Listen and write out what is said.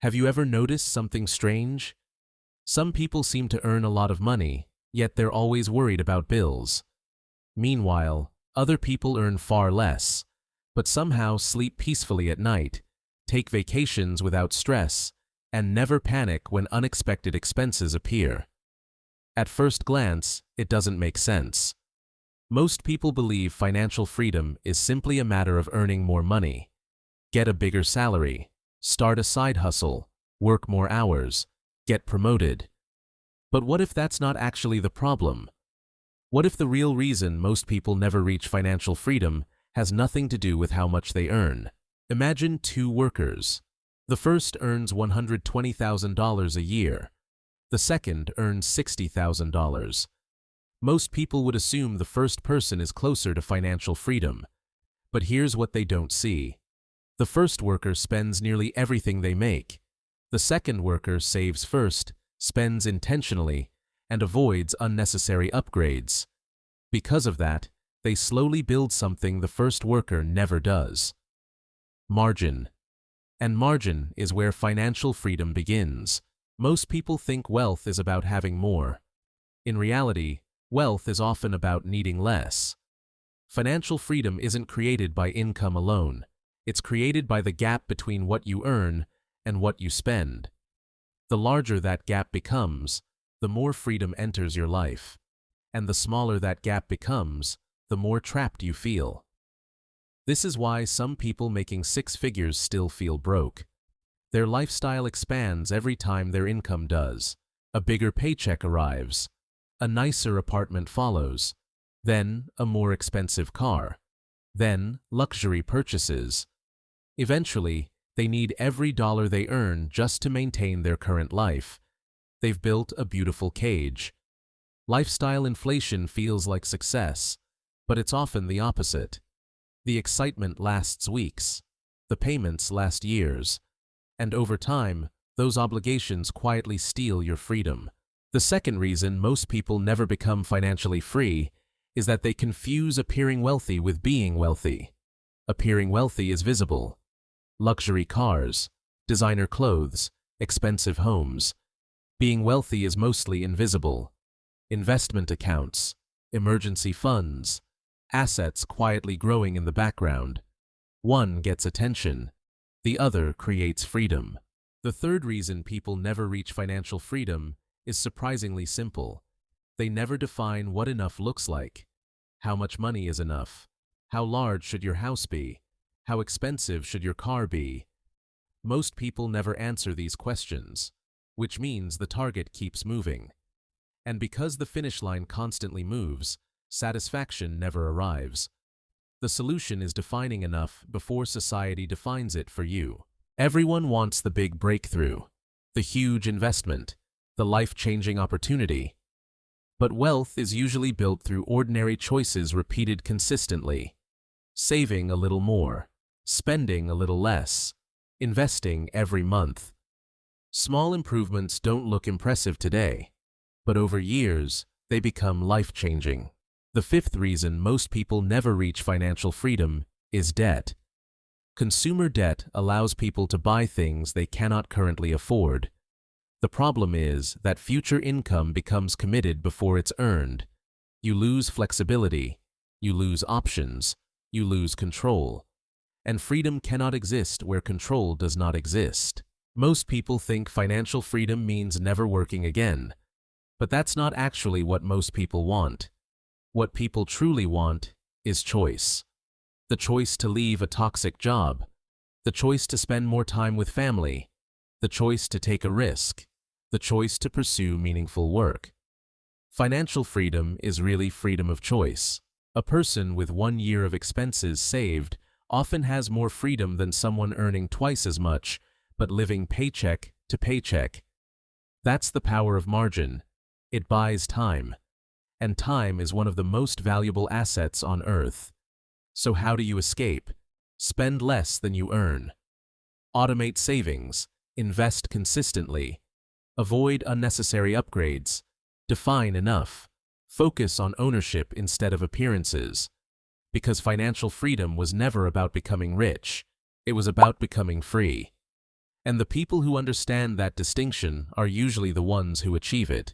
Have you ever noticed something strange? Some people seem to earn a lot of money, yet they're always worried about bills. Meanwhile, other people earn far less, but somehow sleep peacefully at night, take vacations without stress, and never panic when unexpected expenses appear. At first glance, it doesn't make sense. Most people believe financial freedom is simply a matter of earning more money. Get a bigger salary, start a side hustle, work more hours, get promoted. But what if that's not actually the problem? What if the real reason most people never reach financial freedom has nothing to do with how much they earn? Imagine two workers. The first earns $120,000 a year. The second earns $60,000. Most people would assume the first person is closer to financial freedom. But here's what they don't see. The first worker spends nearly everything they make. The second worker saves first, spends intentionally, and avoids unnecessary upgrades. Because of that, they slowly build something the first worker never does. Margin. And margin is where financial freedom begins. Most people think wealth is about having more. In reality, wealth is often about needing less. Financial freedom isn't created by income alone. It's created by the gap between what you earn and what you spend. The larger that gap becomes, the more freedom enters your life. And the smaller that gap becomes, the more trapped you feel. This is why some people making six figures still feel broke. Their lifestyle expands every time their income does. A bigger paycheck arrives. A nicer apartment follows. Then a more expensive car. Then luxury purchases. Eventually, they need every dollar they earn just to maintain their current life. They've built a beautiful cage. Lifestyle inflation feels like success, but it's often the opposite. The excitement lasts weeks. The payments last years. And over time, those obligations quietly steal your freedom. The second reason most people never become financially free is that they confuse appearing wealthy with being wealthy. Appearing wealthy is visible. Luxury cars, designer clothes, expensive homes. Being wealthy is mostly invisible. Investment accounts, emergency funds, assets quietly growing in the background. One gets attention. The other creates freedom. The third reason people never reach financial freedom is surprisingly simple. They never define what enough looks like. How much money is enough? How large should your house be? How expensive should your car be? Most people never answer these questions, which means the target keeps moving. And because the finish line constantly moves, satisfaction never arrives. The solution is defining enough before society defines it for you. Everyone wants the big breakthrough, the huge investment, the life-changing opportunity. But wealth is usually built through ordinary choices repeated consistently. Saving a little more, spending a little less, investing every month. Small improvements don't look impressive today, but over years, they become life-changing. The fifth reason most people never reach financial freedom is debt. Consumer debt allows people to buy things they cannot currently afford. The problem is that future income becomes committed before it's earned. You lose flexibility, you lose options, you lose control. And freedom cannot exist where control does not exist. Most people think financial freedom means never working again. But that's not actually what most people want. What people truly want is choice. The choice to leave a toxic job. The choice to spend more time with family. The choice to take a risk. The choice to pursue meaningful work. Financial freedom is really freedom of choice. A person with 1 year of expenses saved often has more freedom than someone earning twice as much, but living paycheck to paycheck. That's the power of margin. It buys time. And time is one of the most valuable assets on earth. So how do you escape? Spend less than you earn. Automate savings. Invest consistently. Avoid unnecessary upgrades. Define enough. Focus on ownership instead of appearances. Because financial freedom was never about becoming rich. It was about becoming free. And the people who understand that distinction are usually the ones who achieve it.